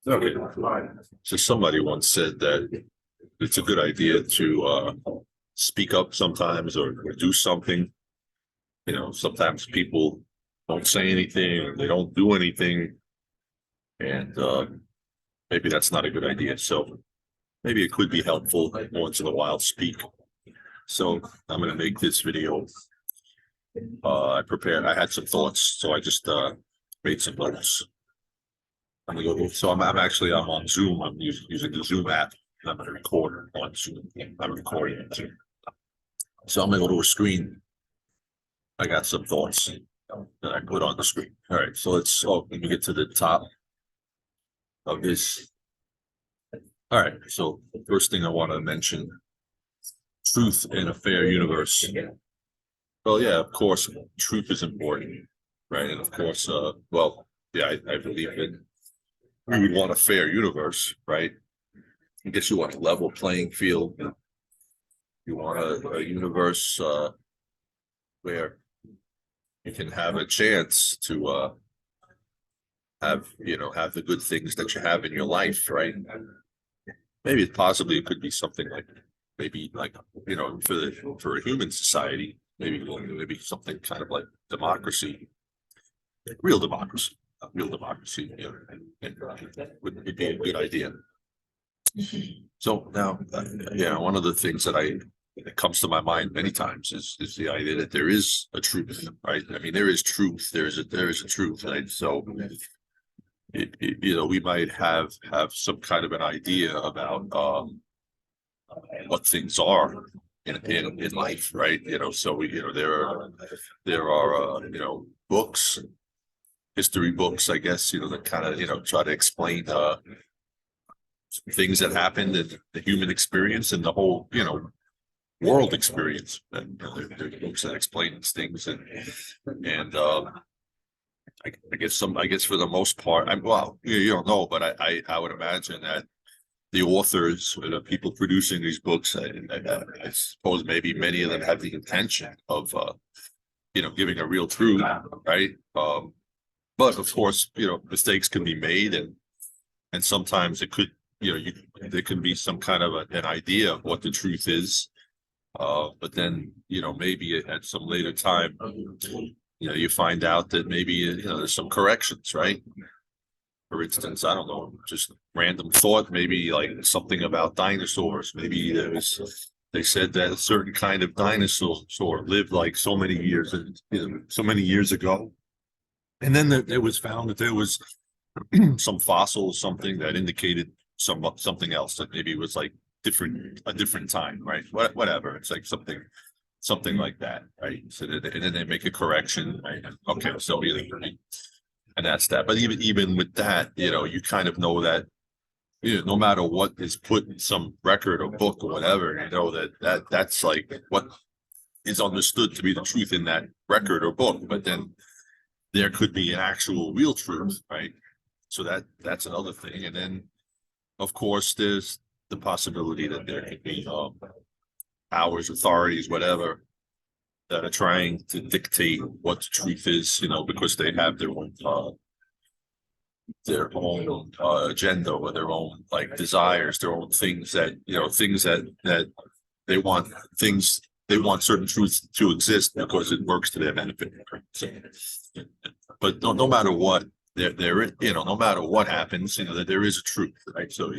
Okay. So somebody once said that it's a good idea to speak up sometimes or do something. Sometimes people don't say anything or they don't do anything, and maybe that's not a good idea. So maybe it could be helpful once in a while to speak. So I'm going to make this video. I had some thoughts, so I just made some notes. I'm gonna go. So I'm on Zoom. I'm using the Zoom app. And I'm gonna record on Zoom. I'm recording on Zoom. So I'm gonna go to a screen. I got some thoughts that I put on the screen. All right. So let me get to the top of this. All right. So the first thing I want to mention: truth in a fair universe. Well, yeah, of course, truth is important, right? And of course, yeah, I believe that we would want a fair universe, right? I guess you want a level playing field. You want a universe where you can have a chance to have the good things that you have in your life, right? Maybe it could be something like for a human society, maybe something kind of like democracy, real democracy, real democracy, would be a good idea. So now, one of the things that comes to my mind many times is the idea that there is a truth, right? I mean, there is truth. There is a truth, right? So, we might have some kind of an idea about what things are in life, right? So there are books, history books, I guess, that kind of try to explain things that happened in the human experience and the whole world experience. And there's books that explain these things, and I guess for the most part, you don't know, but I would imagine that the authors or the people producing these books, I suppose maybe many of them have the intention of giving a real truth, right? But of course, mistakes can be made, and sometimes it could, there can be some kind of an idea of what the truth is. But then, maybe at some later time, you find out that maybe, there's some corrections, right? For instance, I don't know, just random thought, maybe like something about dinosaurs. Maybe they said that a certain kind of dinosaur lived like so many years, so many years ago. And then it was found that there was some fossil, something that indicated something else, that maybe it was like a different time, right? Whatever. It's like something like that, right? So and then they make a correction, right? Okay, so and that's that. But even with that, you kind of know that no matter what is put in some record or book or whatever, that's like what is understood to be the truth in that record or book. But then there could be an actual real truth, right? So that's another thing. And then of course there's the possibility that there could be powers, authorities, whatever, that are trying to dictate what the truth is, because they have their own agenda or their own like desires, their own things that they want certain truths to exist because it works to their benefit. So, but no matter what, no matter what happens, that there is a truth, right? So,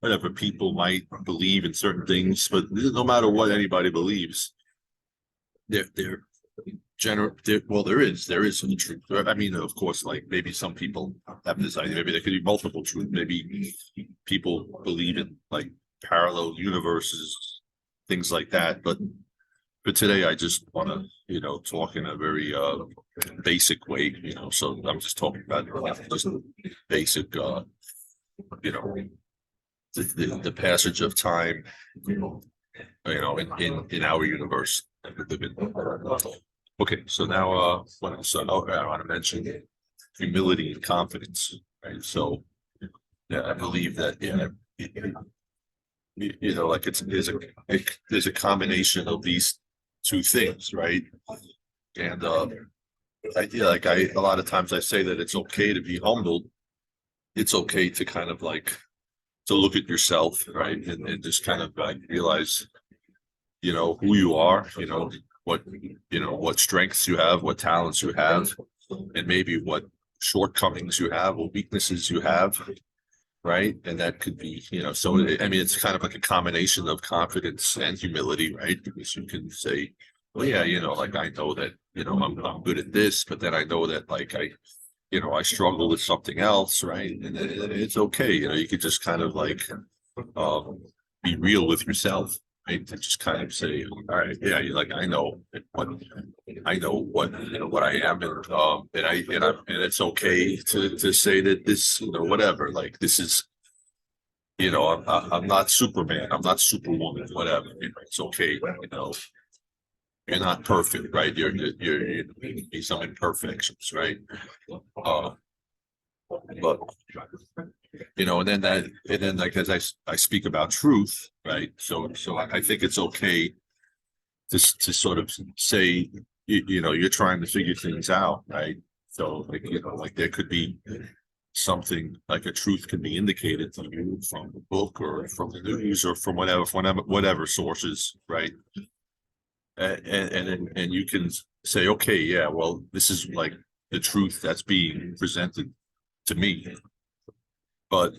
whatever people might believe in certain things, but no matter what anybody believes, there is some truth. I mean, of course, like maybe some people have this idea, maybe there could be multiple truths. Maybe people believe in like parallel universes, things like that. But for today, I just want to, talk in a very basic way, so I'm just talking about just basic, the passage of time, in our universe that we live in. Okay, so now I want to mention humility and confidence, right? So yeah, I believe that like there's a combination of these two things, right? And a lot of times I say that it's okay to be humbled it's okay to kind of like to look at yourself, right? And just kind of like realize, who you are, what, what strengths you have, what talents you have, and maybe what shortcomings you have or weaknesses you have, right? And that could be, so I mean, it's kind of like a combination of confidence and humility, right? Because you can say, well, yeah, like I know that, I'm good at this, but then I know that like I struggle with something else, right? And it's okay, you could just kind of like um be real with yourself, right? To just kind of say, all right, yeah, you're like what I am, and it's okay to say that this, whatever, like this is, I'm not Superman, I'm not Superwoman, whatever, it's okay, you're not perfect, right? You're be some imperfections, right? Uh, but and then like as I speak about truth, right? So I think it's okay to sort of say, you're trying to figure things out, right? So like, like there could be something like a truth can be indicated to you from the book or from the news or from whatever sources, right? And you can say, okay, yeah, well, this is like the truth that's being presented to me. But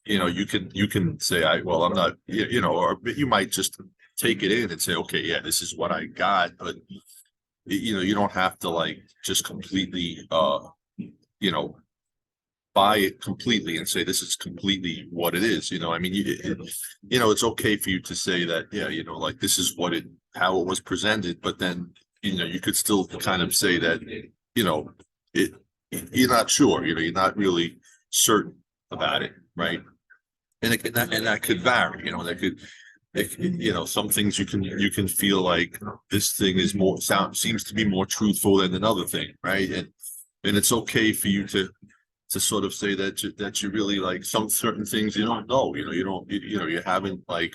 you can say, well, I'm not, or you might just take it in and say, okay, yeah, this is what I got, but you don't have to like just completely you know buy it completely and say this is completely what it is. I mean, it's okay for you to say that, yeah, like this is how it was presented, but then you could still kind of say that, it you're not sure, you're not really certain about it, right? And that could vary, some things you can feel like this thing is seems to be more truthful than another thing, right? And it's okay for you to sort of say that you really like some certain things you don't know, you haven't like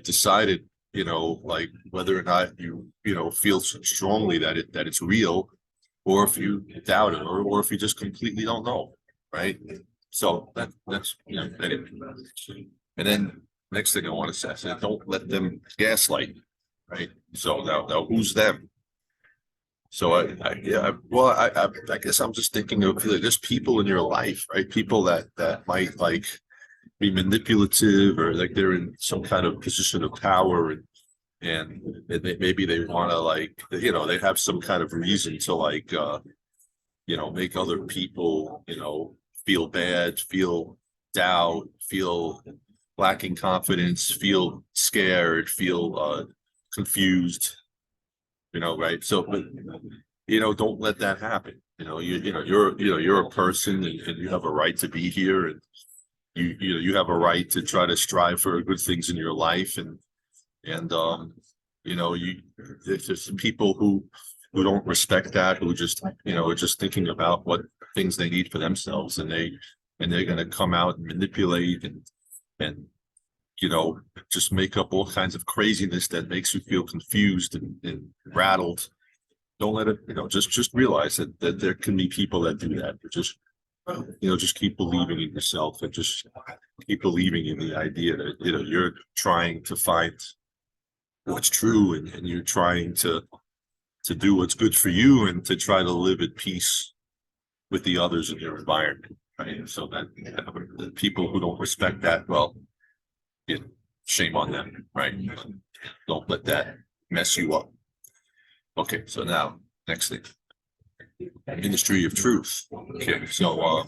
decided, like whether or not feel strongly that it's real, or if you doubt it, or if you just completely don't know, right? So that's and then next thing I want to say, don't let them gaslight you, right? So now who's them? So yeah, well, I guess I'm just thinking of there's people in your life, right? People that might like be manipulative, or like they're in some kind of position of power, and maybe they want to like, they have some kind of reason to like make other people, feel bad, feel doubt, feel lacking confidence, feel scared, feel confused, right? So, but don't let that happen. You're a person, and you have a right to be here, and you have a right to try to strive for good things in your life, and there's just people who don't respect that, who just are just thinking about what things they need for themselves, and they're going to come out and manipulate and just make up all kinds of craziness that makes you feel confused and rattled. Don't let it, just realize that there can be people that do that. Just keep believing in yourself, and just keep believing in the idea that you're trying to find what's true, and you're trying to do what's good for you, and to try to live at peace with the others in your environment, right? So that the people who don't respect that, well, shame on them, right? Don't let that mess you up. Okay, so now next thing, Ministry of Truth. Okay, so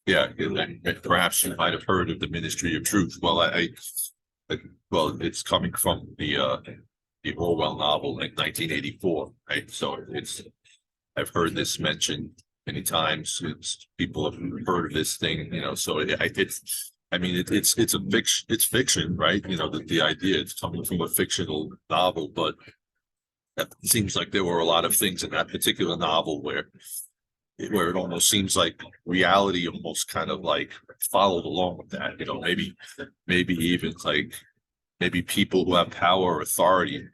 yeah, perhaps you might have heard of the Ministry of Truth. Well, well, it's coming from the Orwell novel, like 1984, right? So I've heard this mentioned many times. People have heard of this thing, so it's a fiction, right? The idea, it's coming from a fictional novel, but it seems like there were a lot of things in that particular novel where it almost seems like reality almost kind of like followed along with that. Maybe even like maybe people who have power or authority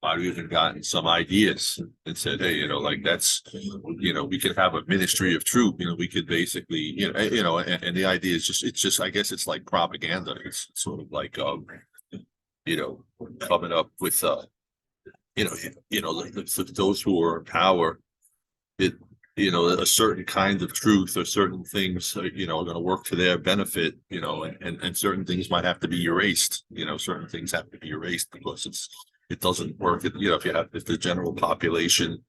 I've even gotten some ideas and said, hey, like that's, we could have a ministry of truth. We could basically, and the idea is just, it's just, I guess it's like propaganda. It's sort of like, coming up with, those who are in power, it, a certain kind of truth or certain things, are going to work to their benefit, and certain things might have to be erased. Certain things have to be erased because it doesn't work. If the general population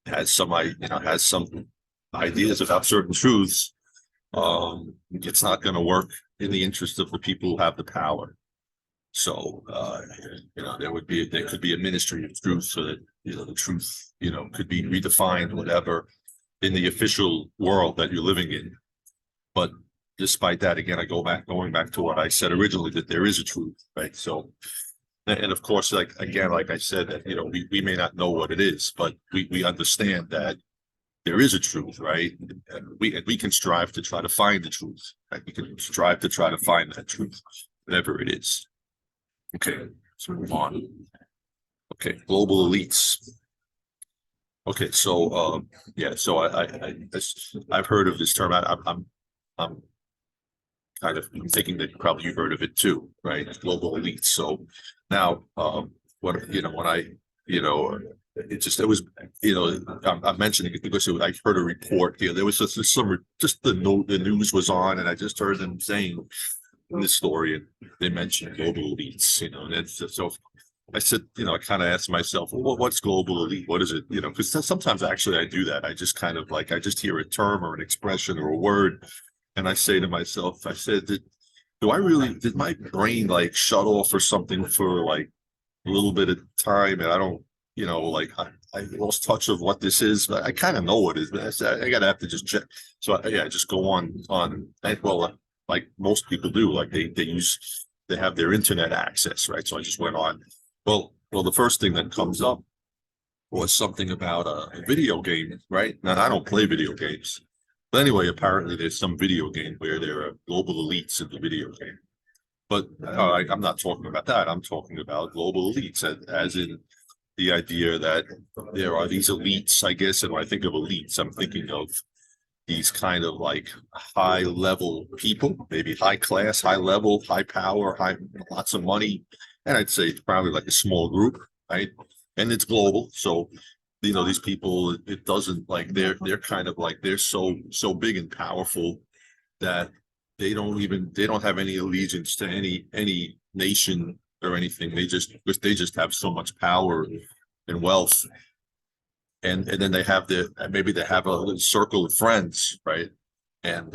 has has some ideas about certain truths, it's not going to work in the interest of the people who have the power. So, there could be a ministry of truth so that, the truth, could be redefined, whatever, in the official world that you're living in. But despite that, again, going back to what I said originally, that there is a truth, right? So, and of course, like I said, that, we may not know what it is, but we understand that there is a truth, right? And we can strive to try to find the truth, right? We can strive to try to find that truth, whatever it is. Okay, let's move on. Okay, global elites. Okay, so so I've heard of this term. I'm kind of thinking that probably you've heard of it too, right? Global elites. So now, when it was, I'm mentioning it because I heard a report here. There was just the news was on, and I just heard them saying in this story, and they mentioned global elites, and it's so. I said, I kind of asked myself, well, what's global elite? What is it? Because sometimes actually I do that. I just kind of I just hear a term or an expression or a word, and I say to myself, I said, did my brain shut off or something for a little bit of time, and I don't, I lost touch of what this is, but I kind of know what it is, but I gotta have to just check. So I just go on, like most people do, they have their internet access, right? So I just went on. Well, the first thing that comes up was something about a video game, right? Now, I don't play video games. But anyway, apparently there's some video game where there are global elites in the video game. But I'm not talking about that. I'm talking about global elites as in the idea that there are these elites, I guess. And when I think of elites, I'm thinking of these kind of high level people, maybe high class, high level, high power, lots of money. And I'd say it's probably a small group, right? And it's global. So, these people, it doesn't they're kind of they're so big and powerful that they don't have any allegiance to any nation or anything. They just have so much power and wealth. And then maybe they have a little circle of friends, right? And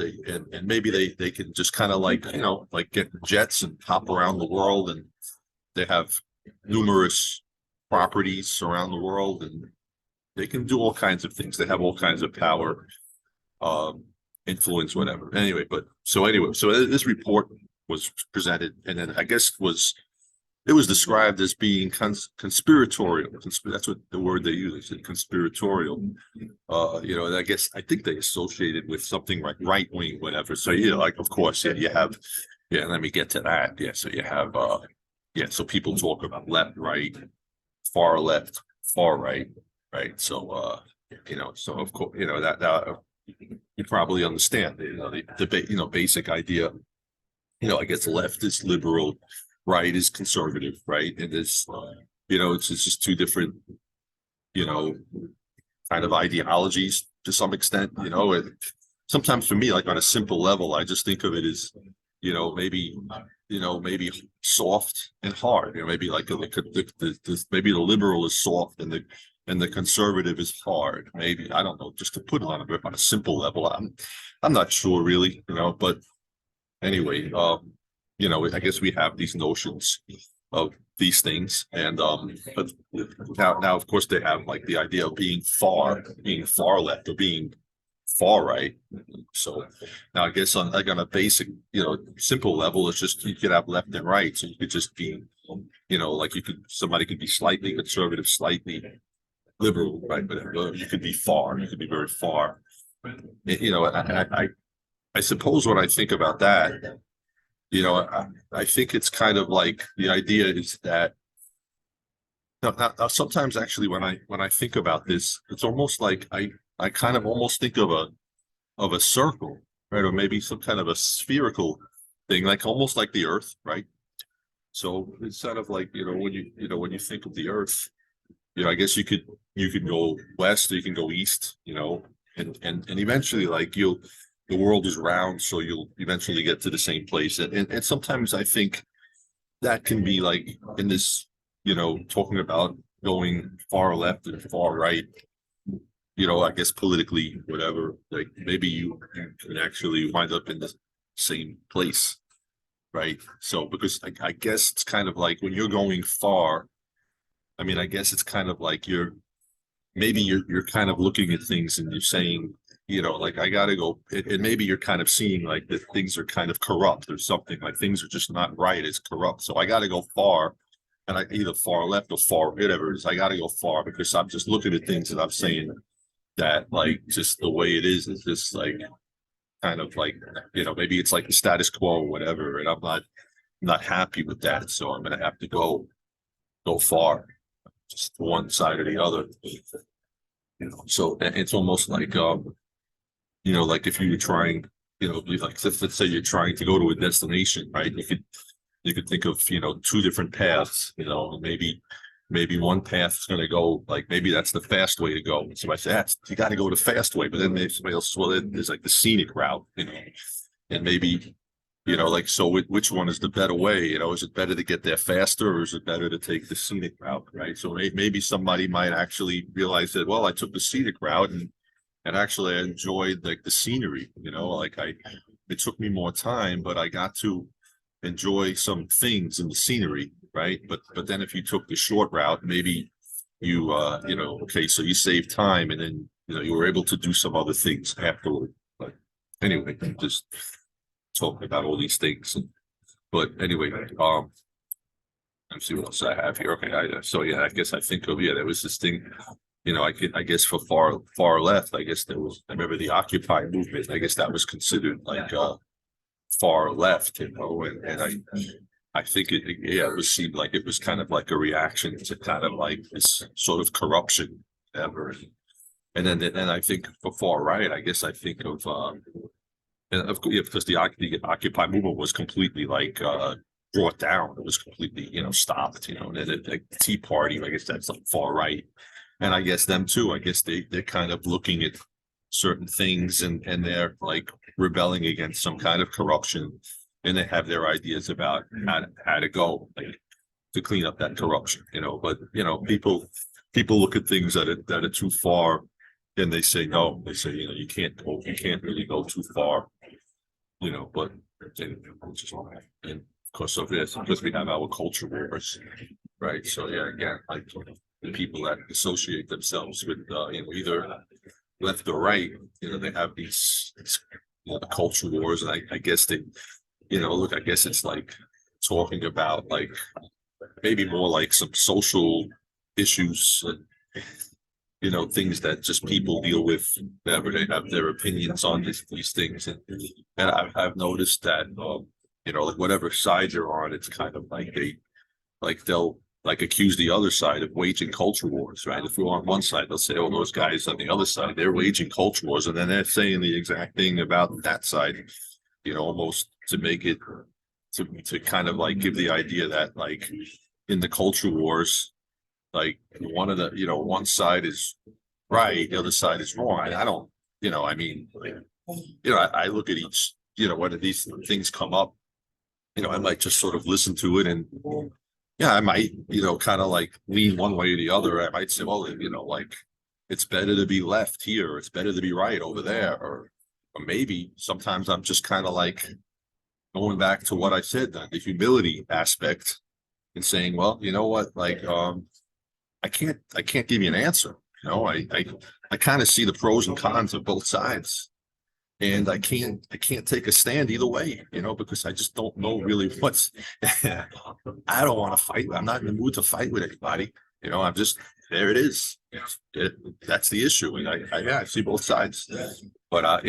maybe they can just kind of get jets and hop around the world, and they have numerous properties around the world, and they can do all kinds of things. They have all kinds of power, influence, whatever. Anyway, so this report was presented, and then I guess it was described as being conspiratorial. That's what the word they use, conspiratorial. And I think they associated with something like right wing, whatever. So of course, you have, let me get to that. Yeah, so you have, so people talk about left, right, far left, far right, right. So so of course, that you probably understand, the basic idea. I guess left is liberal, right is conservative, right? And it's it's just two different kind of ideologies to some extent. And sometimes for me, on a simple level, I just think of it as maybe soft and hard. Maybe maybe the liberal is soft and the conservative is hard. Maybe, I don't know, just to put it on a simple level. I'm not sure really, but anyway, I guess we have these notions of these things, and but now of course they have the idea of being far left or being far right. So now I guess on a basic simple level, it's just you could have left and right. So you could just be somebody could be slightly conservative, slightly liberal, right? But you could be far. You could be very far. I suppose when I think about that, I think it's kind of the idea is that Now, sometimes actually when I think about this, it's almost like I kind of almost think of a circle, right? Or maybe some kind of a spherical thing, like almost like the Earth, right? So it's kind of like, when you think of the Earth, I guess you could go west or you can go east, and eventually like the world is round, so you'll eventually get to the same place. And sometimes I think that can be like in this, talking about going far left and far right, I guess politically, whatever, like maybe you can actually wind up in the same place, right? So because I guess it's kind of like when you're going far, I mean, I guess it's kind of like maybe you're kind of looking at things and you're saying, like I gotta go, and maybe you're kind of seeing like that things are kind of corrupt or something, like things are just not right, it's corrupt. So I gotta go far, and I either far left or far whatever it is, I gotta go far because I'm just looking at things and I'm saying that like just the way it is just like kind of like, maybe it's like the status quo or whatever, and I'm not happy with that. So I'm gonna have to go far, just one side or the other. So it's almost like like if you were trying, like let's say you're trying to go to a destination, right? You could think of, two different paths, maybe one path is going to go like maybe that's the fast way to go. So I say that's you got to go the fast way, but then maybe somebody else, well, there's like the scenic route, and maybe like so which one is the better way? Is it better to get there faster or is it better to take the scenic route, right? So maybe somebody might actually realize that, well, I took the scenic route and actually I enjoyed like the scenery, like it took me more time, but I got to enjoy some things in the scenery, right? But then if you took the short route, maybe okay, so you saved time and then you were able to do some other things afterward. But anyway, just talking about all these things. But anyway, let's see what else I have here. Okay, so yeah, I guess I think of there was this thing, I guess for far left, I guess I remember the Occupy movement. I guess that was considered like far left, and I think it was seemed like it was kind of like a reaction to kind of like this sort of corruption ever. And then I think for far right, I guess I think of and of course, yeah, because the Occupy movement was completely like brought down. It was completely, stopped, and then the Tea Party, I guess that's like far right. And I guess them too, I guess they're kind of looking at certain things and they're like rebelling against some kind of corruption. And they have their ideas about how to go like, to clean up that corruption, but people look at things that are too far and they say no, they say, you can't really go too far, but and of course, so yes, because we have our culture wars, right? So yeah, again, like the people that associate themselves with either left or right, they have these the culture wars, and I guess they, look, I guess it's like talking about like maybe more like some social issues and things that just people deal with whenever they have their opinions on these things. And I've noticed that, like whatever side you're on, it's kind of like they'll like accuse the other side of waging culture wars, right? If we're on one side, they'll say, oh, those guys on the other side, they're waging culture wars. And then they're saying the exact thing about that side, almost to make it, to kind of like give the idea that like in the culture wars, like one side is right, the other side is wrong. I don't, I mean, like, I look at each, when these things come up, I might just sort of listen to it and yeah, I might, kind of like lean one way or the other. I might say, well, like it's better to be left here, it's better to be right over there, or maybe sometimes I'm just kind of like going back to what I said, the humility aspect, and saying, well, you know what, like I can't give you an answer. I kind of see the pros and cons of both sides. And I can't take a stand either way, because I just don't know really what's I don't want to fight. I'm not in the mood to fight with anybody. I'm just there it is. That's the issue. And I see both sides. But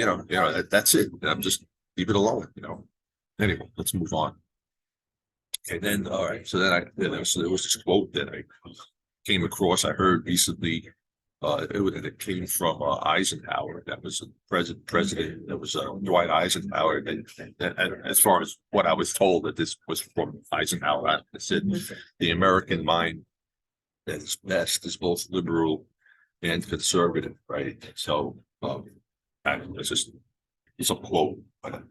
that's it. I'm just leave it alone, Anyway, let's move on. Okay, then all right. So then there was this quote that came across, I heard recently, it came from Eisenhower. That was a president. That was Dwight Eisenhower. And as far as what I was told, that this was from Eisenhower. It said the American mind at its best is both liberal and conservative, right? So it's just it's a quote.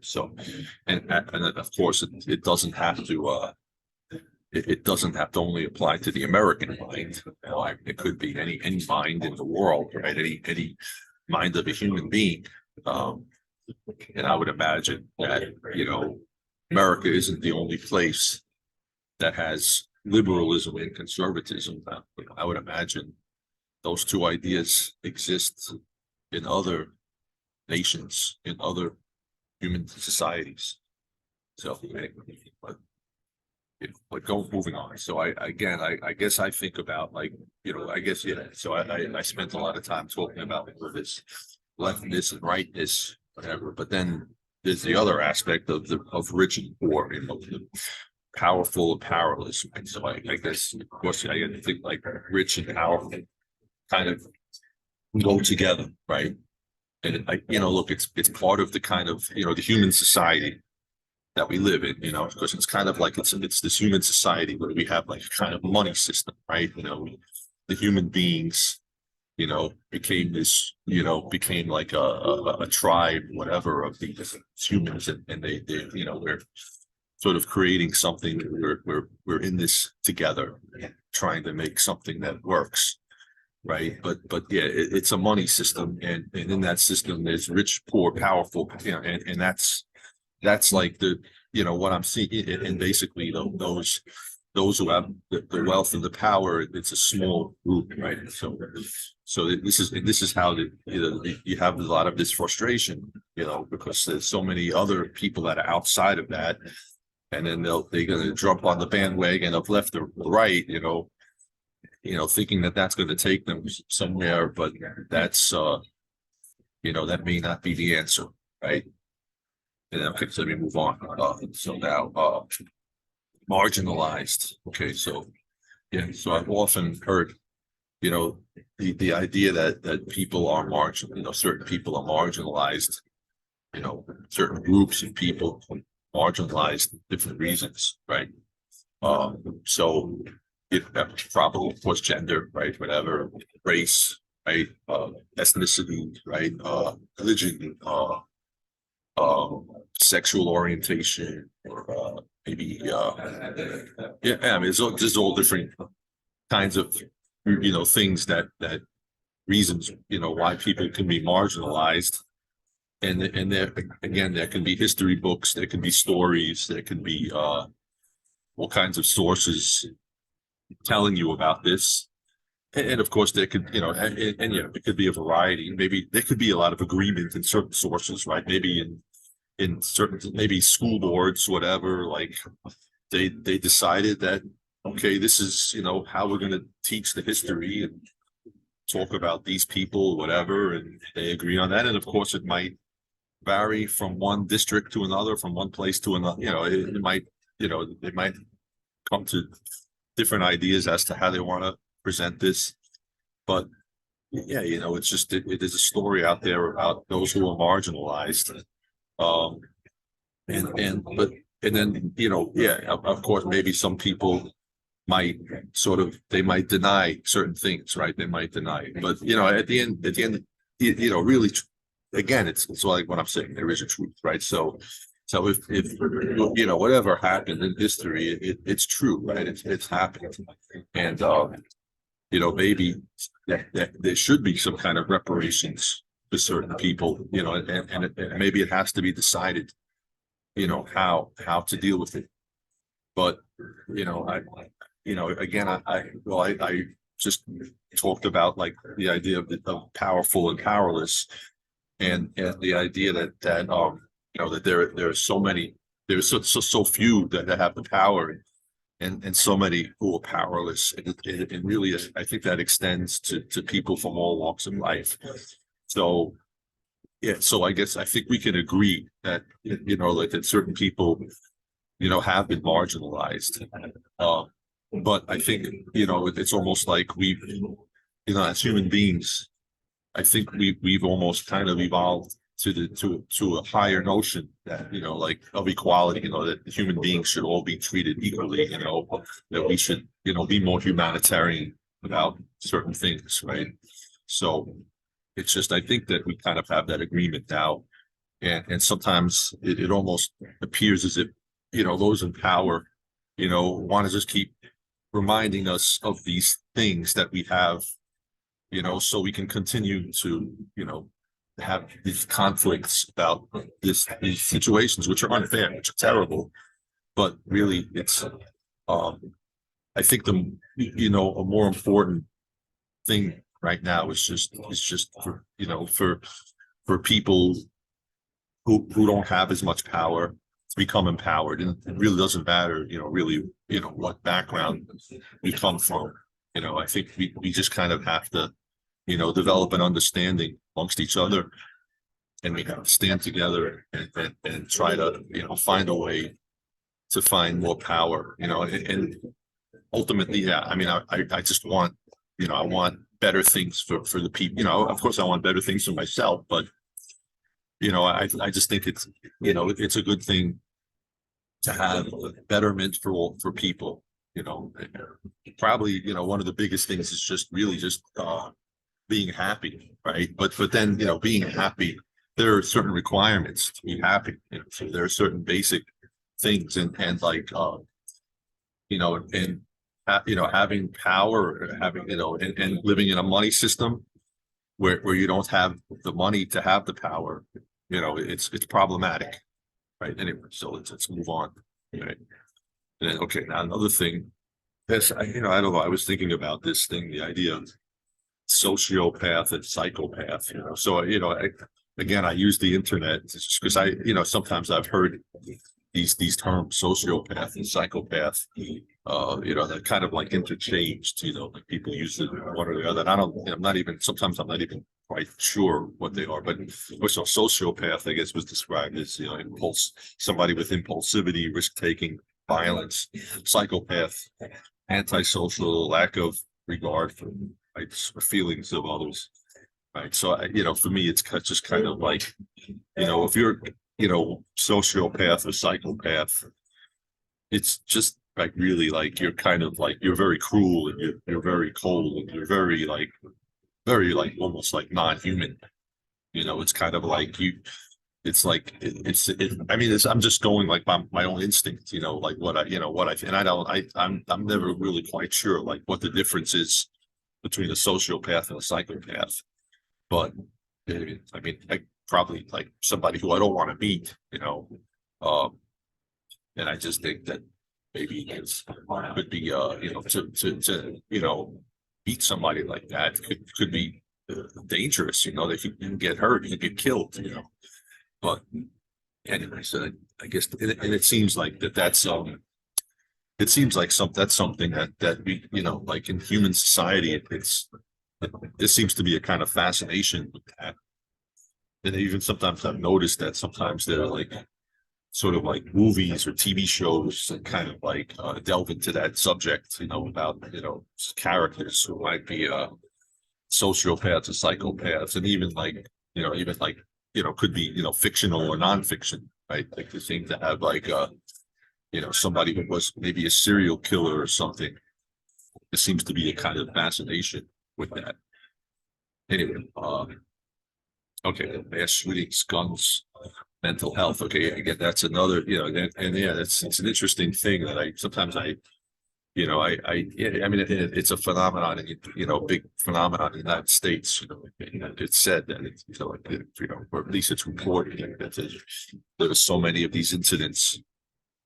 So and of course it doesn't have to it doesn't have to only apply to the American mind. You know, it could be any mind in the world, right? Any mind of a human being. And I would imagine that, you know, America isn't the only place that has liberalism and conservatism. I would imagine those two ideas exist in other nations, in other human societies. So, but moving on. So I guess I think about, like, you know, I guess, yeah. So I spent a lot of time talking about this leftness and rightness, whatever. But then there's the other aspect of rich and poor, you know, the powerful and powerless. And so I guess, of course, I think like rich and powerful kind of go together, right? And you know, look, it's part of the kind of, you know, the human society that we live in, you know, because it's kind of like it's this human society where we have like kind of money system, right? You know, the human beings, you know, became this, you know, became like a tribe, whatever, of these humans, and they you know, we're sort of creating something. We're in this together, trying to make something that works, right? But yeah, it's a money system, and in that system there's rich, poor, powerful, you know, and that's like the, you know, what I'm seeing, and basically those who have the wealth and the power, it's a small group, right? And so this is how you know, you have a lot of this frustration, you know, because there's so many other people that are outside of that, and then they're going to jump on the bandwagon of left or right, you know, thinking that that's going to take them somewhere, but that's you know, that may not be the answer, right? And okay, so let me move on. So now, marginalized. Okay, so yeah, so I've often heard, you know, the idea that people are marginal, you know, certain people are marginalized, you know, certain groups of people marginalized for different reasons, right? So it probably, of course, gender, right, whatever, race, right, ethnicity, right, religion, sexual orientation, or maybe yeah, I mean, it's just all different kinds of, you know, things that reasons, you know, why people can be marginalized. And there again, there can be history books, there can be stories, there can be all kinds of sources telling you about this. And of course, there could, you know, and yeah, it could be a variety. Maybe there could be a lot of agreement in certain sources, right? Maybe in certain, maybe school boards, whatever, like they decided that, okay, this is, you know, how we're going to teach the history and talk about these people, whatever, and they agree on that. And of course, it might vary from one district to another, from one place to another. You know, it might, you know, they might come to different ideas as to how they want to present this. But yeah, you know, it's just it is a story out there about those who are marginalized. And then, you know, yeah, of course, maybe some people might they might deny certain things, right? They might deny it. But you know, at the end, you know, really, again, it's like what I'm saying, there is a truth, right? So if you know, whatever happened in history, it's true, right? It's happened. And you know, maybe that there should be some kind of reparations to certain people, you know, and maybe it has to be decided, you know, how to deal with it. But you know, you know, again, I just talked about like the idea of powerful and powerless, and the idea that you know, that there are so many, there's so few that have the power, and so many who are powerless, and really, I think that extends to people from all walks of life. So yeah, so I think we can agree that, you know, like that certain people, you know, have been marginalized. But I think, you know, it's almost like we, you know, as human beings, I think we've almost kind of evolved to to a higher notion that, you know, like of equality, you know, that human beings should all be treated equally, you know, that we should, you know, be more humanitarian about certain things, right? So it's just, I think that we kind of have that agreement now. And sometimes it almost appears as if, you know, those in power, you know, want to just keep reminding us of these things that we have, you know, so we can continue to, you know, have these conflicts about these situations, which are unfair, which are terrible. But really, it's, I think you know, a more important thing right now is just for, you know, for people who don't have as much power to become empowered. And it really doesn't matter, you know, really, you know, what background we come from. You know, I think we just kind of have to, you know, develop an understanding amongst each other, and we have to stand together and try to, you know, find a way to find more power, you know, and ultimately, yeah, I mean, I just want, you know, I want better things for the people, you know, of course I want better things for myself, but, you know, I just think it's, you know, it's a good thing to have a betterment for people, you know. Probably, you know, one of the biggest things is just really just being happy, right? But then, you know, being happy, there are certain requirements to be happy, you know, so there are certain basic things, and like you know, and you know, having power, having, you know, and living in a money system where you don't have the money to have the power, you know, it's problematic, right? Anyway, so let's move on, right? And then, okay, now another thing, this, you know, I don't know, I was thinking about this thing, the idea of sociopath and psychopath, you know. So, you know, again, I use the internet just because you know, sometimes I've heard these terms, sociopath and psychopath, you know, they're kind of like interchanged, you know, like people use it one or the other. And I don't, I'm not even, sometimes I'm not even quite sure what they are, but so sociopath, I guess, was described as, you know, somebody with impulsivity, risk-taking, violence. Psychopath, antisocial, lack of regard for rights or feelings of others, right? So, you know, for me, it's just kind of like, you know, if you're, you know, sociopath or psychopath, it's just like really like you're kind of like you're very cruel, and you're very cold, and you're very like almost like non-human. You know, it's kind of like it's like I mean, I'm just going like by my own instinct, you know, like what I, you know, what I, and I don't, I'm never really quite sure like what the difference is between a sociopath and a psychopath. But I mean, probably like somebody who I don't want to meet, you know. And I just think that maybe it could be, you know, to you know, meet somebody like that could be dangerous, you know, that you can get hurt, you can get killed, you know. But anyway, so I guess, and it seems like that's it seems like that's something that we, you know, like in human society, there seems to be a kind of fascination with that. And even sometimes I've noticed that sometimes they're like sort of like movies or TV shows that kind of like delve into that subject, you know, about, you know, characters who might be sociopaths or psychopaths, and even like, you know, even like, you know, could be, you know, fictional or nonfiction, right? Like they seem to have like you know, somebody who was maybe a serial killer or something. There seems to be a kind of fascination with that. Anyway, okay, mass shootings, guns, mental health. Okay, again, that's another, you know, and yeah, it's an interesting thing that I sometimes you know, yeah, I mean, it's a phenomenon, you know, big phenomenon in the United States. You know, it's said that it's, you know, like, you know, or at least it's reported that there are so many of these incidents in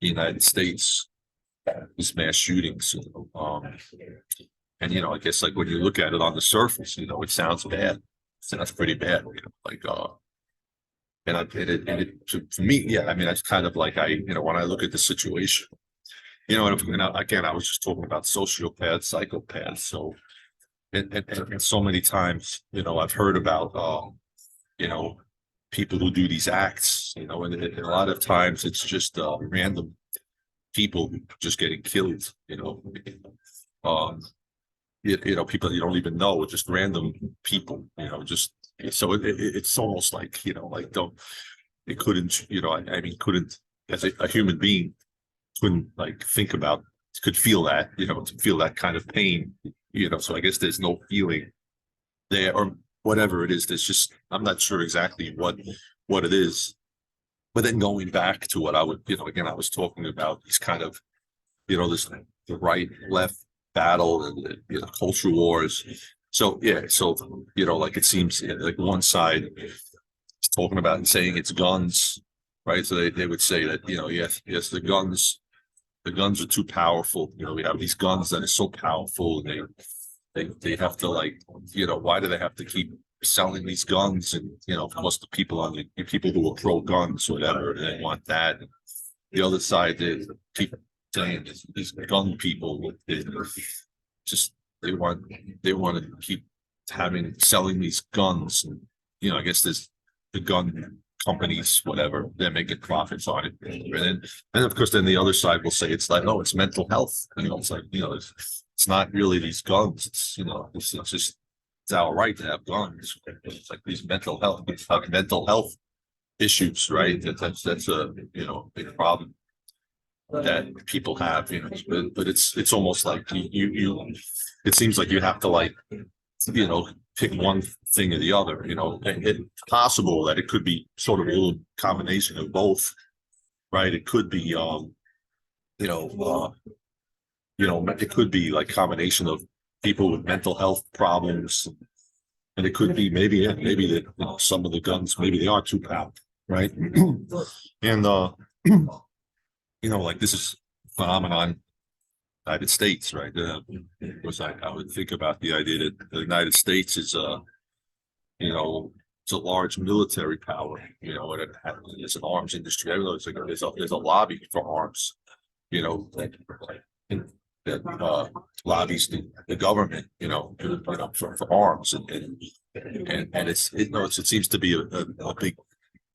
the United States, these mass shootings. You know, and you know, I guess like when you look at it on the surface, you know, it sounds bad. It sounds pretty bad. You know, like to me, yeah, I mean, that's kind of like you know, when I look at the situation. You know, and again, I was just talking about sociopaths, psychopaths. So, and so many times, you know, I've heard about, you know, people who do these acts, you know, and a lot of times it's just random people just getting killed, um, people you don't even know, just random people, just so it's almost like, like don't it couldn't, I mean, couldn't as a human being couldn't like think about could feel that, to feel that kind of pain, so I guess there's no feeling there or whatever it is. There's just I'm not sure exactly what it is. But then going back to what I would, again, I was talking about these kind of, this the right left battle and culture wars. So yeah, so like it seems like one side is talking about and saying it's guns, right? So they would say that, yes, the guns are too powerful. We have these guns that are so powerful, and they have to like, why do they have to keep selling these guns? And of course the people the people who are pro guns or whatever, they want that. And the other side, they keep saying these gun people, just they want to keep selling these guns, and I guess there's the gun companies, whatever, they're making profits on it. And of course, then the other side will say it's like, no, it's mental health. It's like, it's not really these guns. It's, it's just, it's our right to have guns. It's like these mental health issues, right? That's a, big problem that people have, but it's almost like it seems like you have to like, pick one thing or the other, and it's possible that it could be sort of a little combination of both, right? It could be, it could be like combination of people with mental health problems, and it could be maybe that some of the guns, maybe they are too powerful, right? And like this is a phenomenon United States, right? Because I would think about the idea that the United States is it's a large military power, and it's an arms industry. I know it's like there's a lobby for arms, that lobbies the government, for arms, and it seems to be a big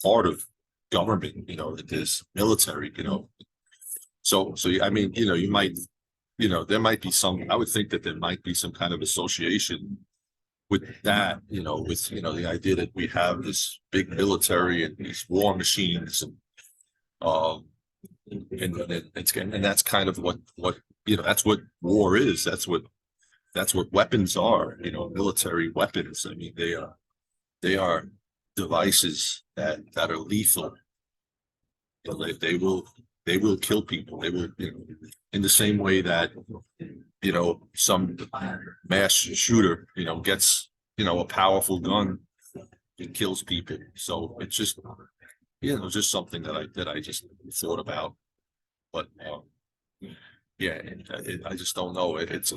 part of government, that there's military, so I mean, you might. There might be I would think that there might be some kind of association with that, with, the idea that we have this big military and these war machines, and that's kind of what, that's what war is. That's what weapons are, military weapons. I mean, they are devices that are lethal. They will kill people. They will, in the same way that, some mass shooter, gets, a powerful gun and kills people. So it's just, just something that I just thought about. But yeah, I just don't know. It's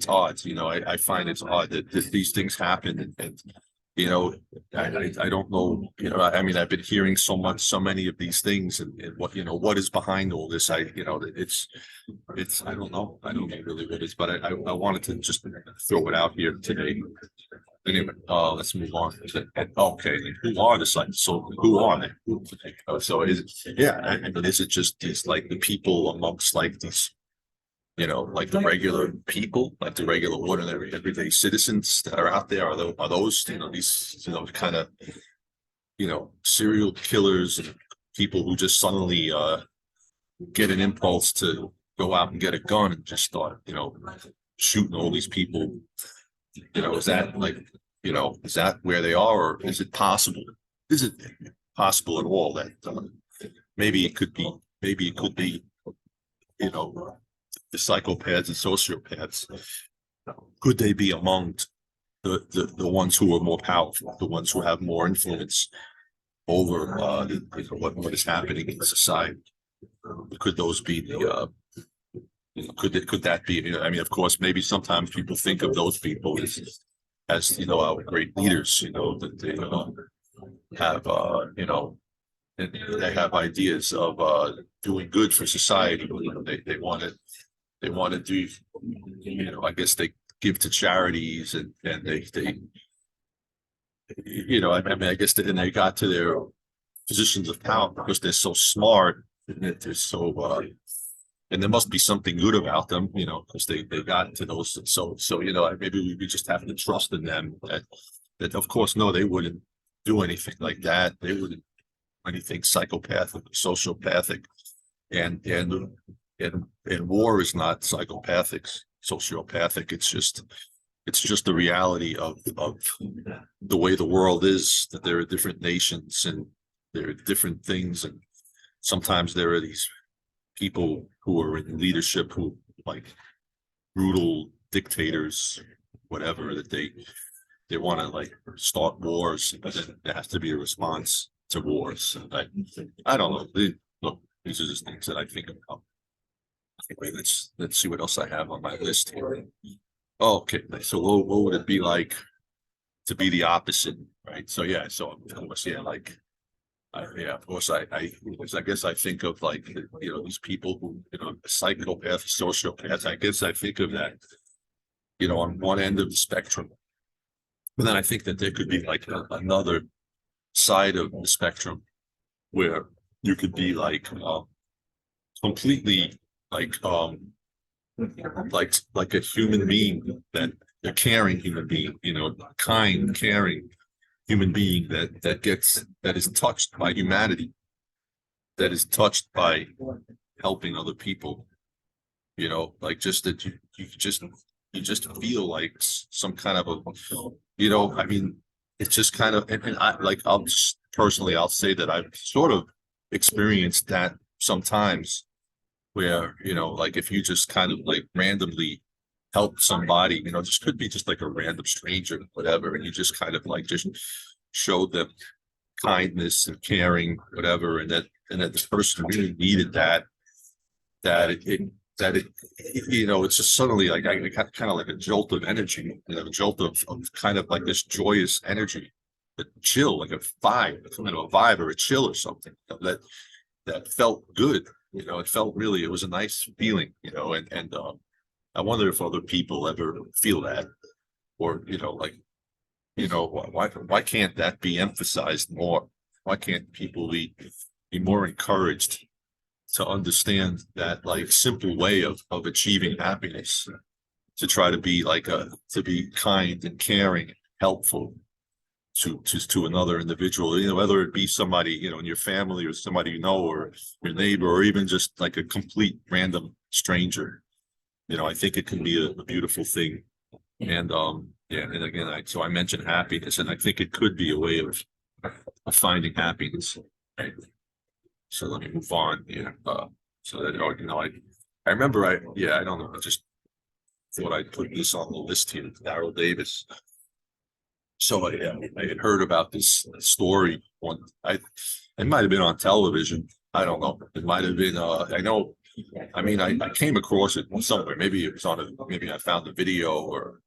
odd. I find it's odd that these things happen, and I don't know, I mean, I've been hearing so many of these things, and what is behind all this. It's I don't know really what it is, but I wanted to just throw it out here today. Anyway, let's move on. Okay, who are the sites? So who are they? So I mean, is it just these like the people amongst like these, like the regular people, like the regular ordinary everyday citizens that are out there? Are those, these, kind of, serial killers and people who just suddenly get an impulse to go out and get a gun and just start, shooting all these people? Is that like, is that where they are, or is it possible? Is it possible at all that maybe it could be, the psychopaths and sociopaths, could they be among the ones who are more powerful, the ones who have more influence over what is happening in society? Could those be the could that be? I mean, of course, maybe sometimes people think of those people as our great leaders, that they have and they have ideas of doing good for society. They want to do, I guess they give to charities, and they I mean, I guess and they got to their positions of power because they're so smart and that they're so and there must be something good about them, you know, because they got into those. So you know, maybe we just have to trust in them that of course, no, they wouldn't do anything like that. They wouldn't do anything psychopathic, sociopathic, and and war is not psychopathic, sociopathic. It's just the reality of the way the world is, that there are different nations and there are different things, and sometimes there are these people who are in leadership who like brutal dictators, whatever, that they want to like start wars, but then there has to be a response to wars. And I don't know. Look, these are just things that I think about. Anyway, let's see what else I have on my list here. Oh, okay, so what would it be like to be the opposite, right? So yeah, so of course, yeah, like yeah, of course, I guess I think of like, you know, these people who, you know, psychopaths, sociopaths. I guess I think of that, you know, on one end of the spectrum, but then I think that there could be like another side of the spectrum where you could be like completely like a human being, that a caring human being, you know, kind, caring human being that is touched by humanity, that is touched by helping other people, you know, like just that you just feel like some kind of a, you know, I mean, it's just kind of, and I like, I'll just personally, I'll say that I've sort of experienced that sometimes, where, you know, like if you just kind of like randomly help somebody, you know, this could be just like a random stranger, whatever, and you just kind of like just show them kindness and caring, whatever, and that the person really needed that, that it, you know, it's just suddenly like I got kind of like a jolt of energy, you know, a jolt of kind of like this joyous energy, a chill, like a vibe, kind of a vibe or a chill or something, you know, that felt good. You know, it felt really, it was a nice feeling, you know, and I wonder if other people ever feel that, or, you know, like, you know, why can't that be emphasized more? Why can't people be more encouraged to understand that like simple way of achieving happiness, to try to be like to be kind and caring, helpful to another individual, you know, whether it be somebody, you know, in your family or somebody you know, or your neighbor, or even just like a complete random stranger. You know, I think it can be a beautiful thing. And yeah, and again, so I mentioned happiness, and I think it could be a way of finding happiness. Right? So let me move on. Yeah. So that, you know, I remember I don't know, I just thought I'd put this on the list here, Daryl Davis. So I had heard about this story one. It might have been on television. I don't know. It might have been. I know. I mean, I came across it somewhere. Maybe it was on a. Maybe I found the video, or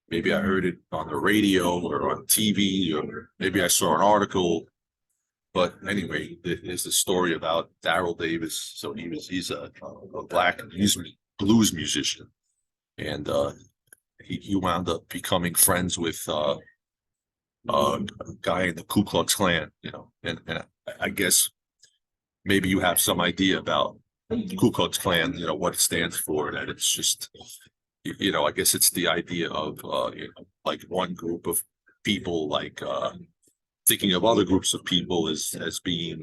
maybe I heard it on the radio or on TV, or maybe I saw an article. But anyway, there's the story about Daryl Davis. So he's a black blues musician, and he wound up becoming friends with a guy in the Ku Klux Klan, you know, and I guess maybe you have some idea about the Ku Klux Klan, you know, what it stands for, that it's just, you know, I guess it's the idea of, you know, like one group of people, like thinking of other groups of people as being,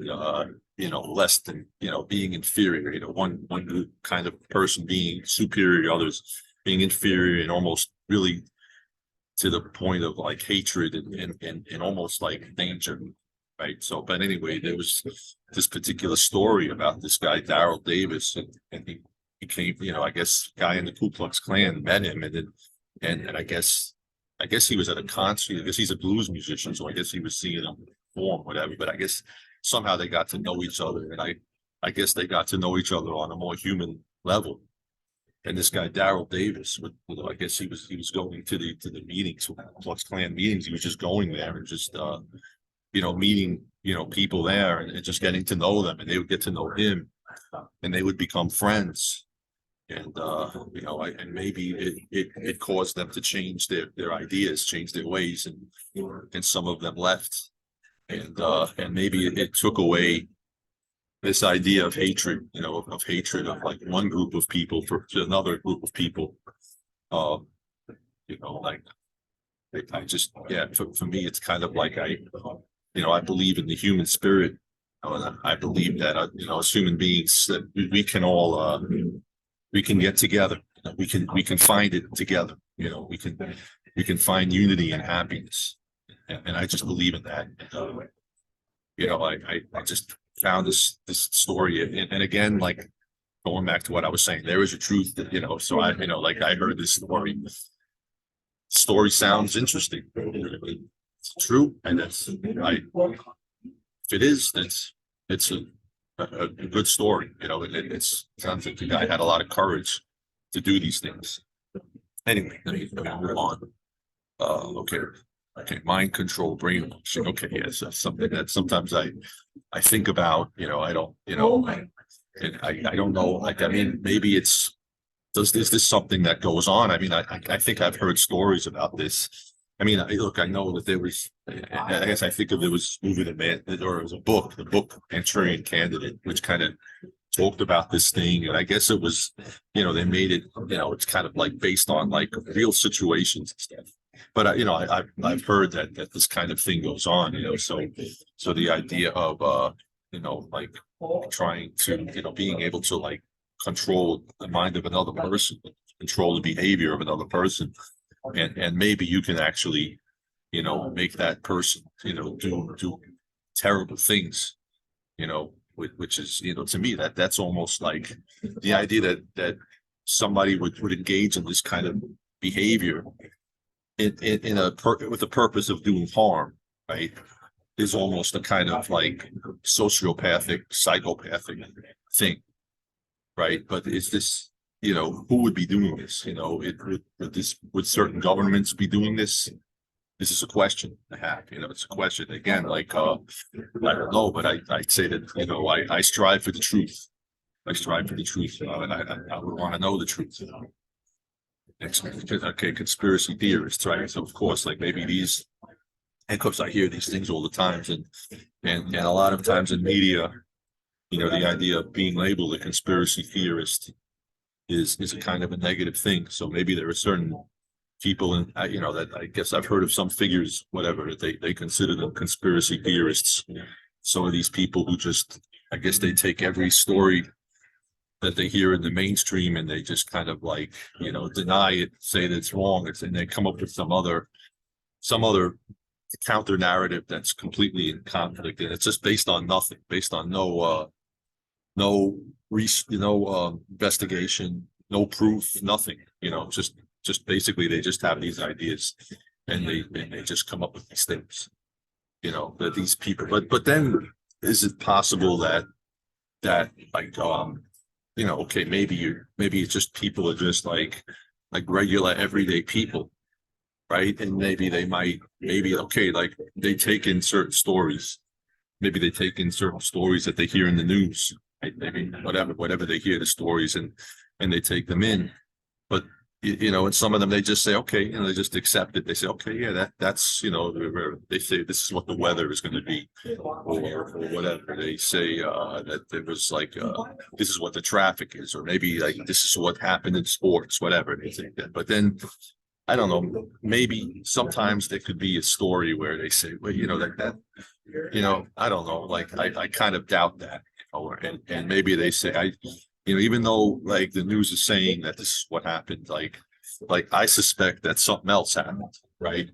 you know, less than, you know, being inferior, you know, one group kind of person being superior to others, being inferior, and almost really to the point of like hatred and almost like danger, right? So, but anyway, there was this particular story about this guy Daryl Davis, and he became, you know, I guess guy in the Ku Klux Klan met him, and then and I guess he was at a concert. I guess he's a blues musician, so I guess he was seeing him perform, whatever. But I guess somehow they got to know each other, and I guess they got to know each other on a more human level. And this guy Daryl Davis, you know, I guess he was going to the meetings, Ku Klux Klan meetings. He was just going there and just you know, meeting, you know, people there, and just getting to know them, and they would get to know him, and they would become friends. And you know, and maybe it caused them to change their ideas, change their ways, and some of them left, and maybe it took away this idea of hatred, of hatred of like one group of people to another group of people. Um, like I just, yeah, for me, it's kind of like I believe in the human spirit. And I believe that, as human beings, that we can all, we can get together. We can find it together. We can find unity and happiness. And I just believe in that. I just found this story, and again, like going back to what I was saying, there is a truth that, so like I heard this story. Story sounds interesting. It's true, and that's I. If it is, it's a good story. It sounds like the guy had a lot of courage to do these things. Anyway, let me move on. Okay. Okay, mind control, brainwashing. Okay, yes, that's something that sometimes I think about. I don't, I don't know. Like, I mean, maybe is this something that goes on? I mean, I think I've heard stories about this. I mean, look, I know that there was. I guess I think of it was movie or it was a book, the book Manchurian Candidate, which kind of talked about this thing, and I guess it was, they made it, it's kind of like based on like real situations and stuff. But I've heard that this kind of thing goes on, so the idea of like trying to being able to like control the mind of another person, control the behavior of another person, and maybe you can actually make that person do terrible things, which is to me that's almost like the idea that somebody would engage in this kind of behavior with the purpose of doing harm, right, is almost a kind of like sociopathic, psychopathic thing, right? But is this, who would be doing this? Would certain governments be doing this? This is a question I have. It's a question again. Like I don't know, but I'd say that I strive for the truth. I strive for the truth, and I would want to know the truth. Okay, conspiracy theorists, right? So of course, like maybe these, and of course I hear these things all the times, and a lot of times in media, the idea of being labeled a conspiracy theorist is a kind of a negative thing. So maybe there are certain people, and that I guess I've heard of some figures, whatever, that they consider them conspiracy theorists. Some of these people who just, I guess they take every story that they hear in the mainstream and they just kind of like, deny it, say that it's wrong, and they come up with some other counter narrative that's completely in conflict, and it's just based on nothing, based on no investigation, no proof, nothing. Just basically they just have these ideas, and they just come up with these things. That these people, but then is it possible that like okay, maybe it's just people are just like regular everyday people, right? And maybe okay, like they take in certain stories, maybe they take in certain stories that they hear in the news, right? Maybe whatever they hear the stories, and they take them in, but and some of them they just say okay, they just accept it. They say okay, yeah, that's they say this is what the weather is going to be, or whatever. They say that there was like this is what the traffic is, or maybe like this is what happened in sports, whatever. They think that, but then I don't know. Maybe sometimes there could be a story where they say, well, I don't know. Like I kind of doubt that, and maybe they say even though like the news is saying that this is what happened, like I suspect that something else happened, right?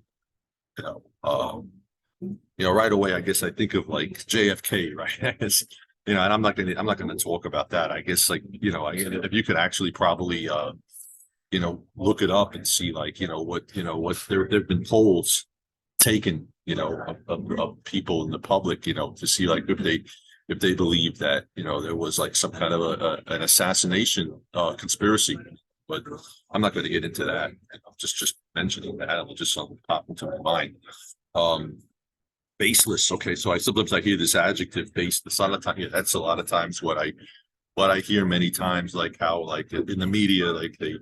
Right away, I guess I think of like JFK, right? And I'm not gonna talk about that. I guess like if you could actually probably look it up and see like what there've been polls taken of people in the public to see like if they believe that there was like some kind of an assassination conspiracy. But I'm not going to get into that. Just mentioning that, it'll just something pop into my mind. Baseless. Okay, so sometimes I hear this adjective baseless. A lot of time, yeah, that's a lot of times what I hear many times, like how like in the media, like they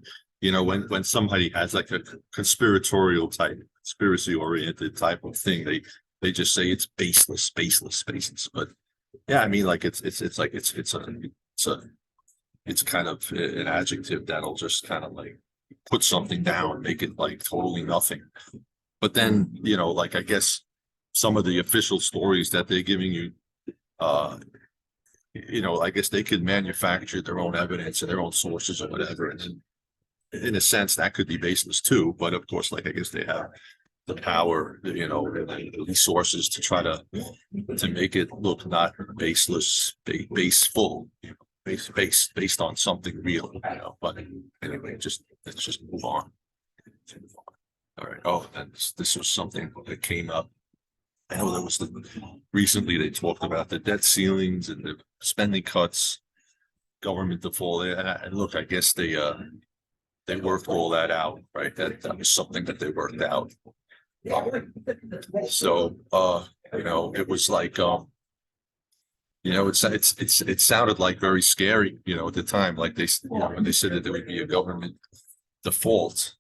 when somebody has like a conspiratorial type, conspiracy oriented type of thing, they just say it's baseless. But Yeah, I mean, like it's like it's kind of an adjective that'll just kind of like put something down, make it like totally nothing. But then, like I guess some of the official stories that they're giving you, uh, I guess they could manufacture their own evidence and their own sources or whatever. And then in a sense, that could be baseless too. But of course, like I guess they have the power, and the resources to try to make it look not baseless, baseful, based on something real. But anyway, let's just move on. All right. Oh, and this was something that came up. I know there was recently they talked about the debt ceilings and the spending cuts, government default. And look, I guess they worked all that out, right? That was something that they worked out. So it was like it sounded like very scary, at the time. Like when they said that there would be a government default,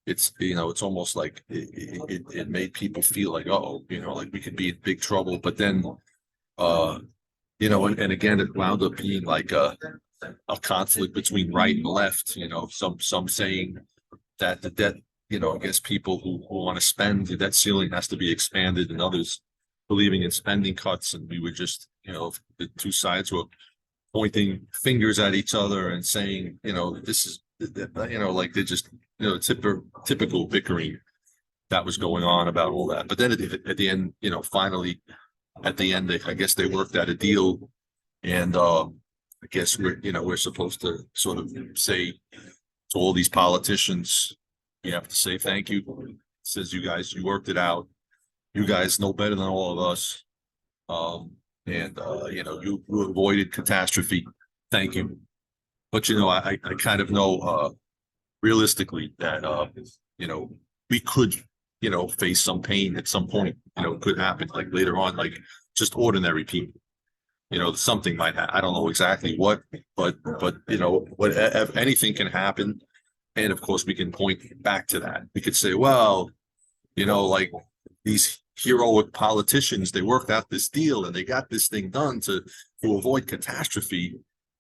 it's almost like it made people feel like, oh, like we could be in big trouble. But then and again it wound up being like a conflict between right and left, some saying that the debt, I guess people who want to spend, the debt ceiling has to be expanded, and others believing in spending cuts. And we were just, the two sides were pointing fingers at each other and saying, this is, like they're just, typical bickering that was going on about all that. But then at the end, finally, at the end, I guess they worked out a deal. And I guess we're supposed to sort of say to all these politicians, you have to say thank you. It says you worked it out. You guys know better than all of us. And you avoided catastrophe. Thank you. But I kind of know realistically that we could face some pain at some point. It could happen like later on, like just ordinary people. Something might happen. I don't know exactly what, but what if anything can happen. And of course, we can point back to that. We could say, well, like these heroic politicians, they worked out this deal and they got this thing done to avoid catastrophe.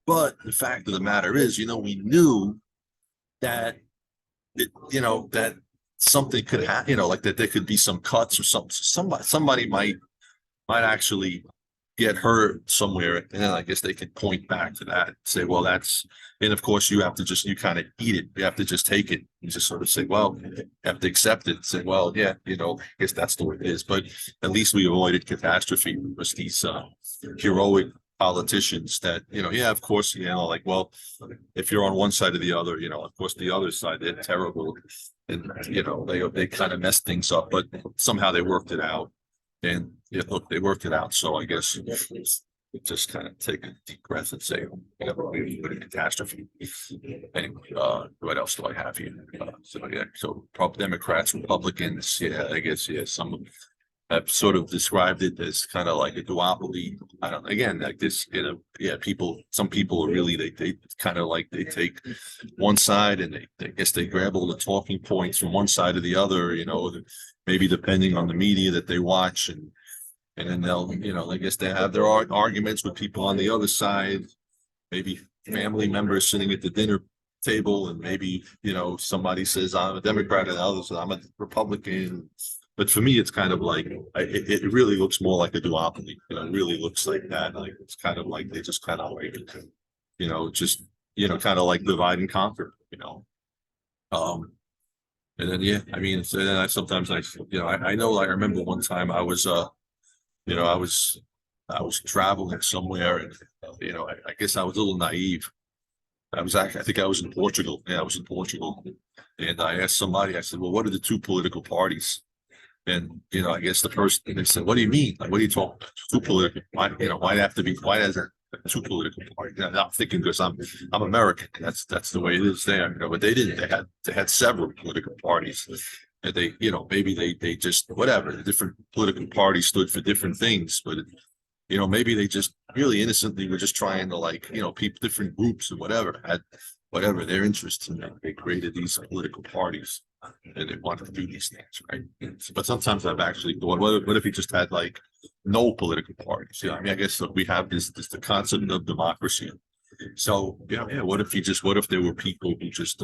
But the fact of the matter is, we knew that that something could happen, like that there could be some cuts or something. Somebody might actually get hurt somewhere, and then I guess they could point back to that and say, well, and of course you have to you kind of eat it. You have to just take it and just sort of say, well, you have to accept it and say, well, yeah, I guess that's the way it is. But at least we avoided catastrophe. It was these heroic politicians that, yeah, of course, like, well, if you're on one side or the other, of course the other side, they're terrible. And, they kind of messed things up, but somehow they worked it out. And look, they worked it out. So I guess just kind of take a deep breath and say, we put a catastrophe. Anyway, what else do I have here? So Democrats, Republicans, yeah, I guess, yeah, some of have sort of described it as kind of like a duopoly. I don't, again, like this, some people are really, they kind of like, they take one side and I guess they grab all the talking points from one side or the other, maybe depending on the media that they watch, and then they'll, I guess they have their arguments with people on the other side, maybe family members sitting at the dinner table, and maybe, somebody says I'm a Democrat and others I'm a Republican. But for me, it's kind of like, it really looks more like a duopoly. It really looks like that. Like it's kind of like they just kind of like, just kind of like divide and conquer. And then I mean, so then I sometimes I know, I remember one time I was I was traveling somewhere, and I guess I was a little naive. I think I was in Portugal. Yeah, I was in Portugal, and I asked somebody. I said, "Well, what are the two political parties?" And I guess the person, they said, "What do you mean? Like, what are you talking about? Two political? Why why have to be? Why is there two political parties?" And I'm thinking, because I'm American. That's the way it is there. But they didn't. They had several political parties. And they, maybe they just, whatever, the different political parties stood for different things. But maybe they just really innocently were just trying to, like, people, different groups or whatever had whatever their interests, and they created these political parties. and they wanted to do these things, right? But sometimes I've actually thought, what if he just had like no political parties? I mean, I guess we have this the concept of democracy. So yeah, what if there were people who just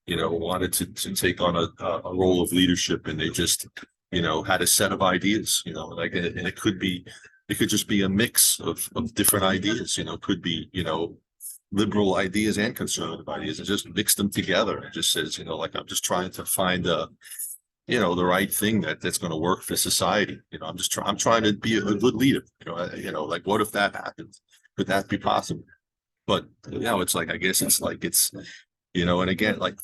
wanted to take on a role of leadership, and they just had a set of ideas, like, and it could just be a mix of different ideas, could be liberal ideas and conservative ideas, and just mix them together. It just says, like, I'm just trying to find the right thing that's going to work for society. I'm trying to be a good leader. Like, what if that happens? Could that be possible? But it's like, I guess and again, like,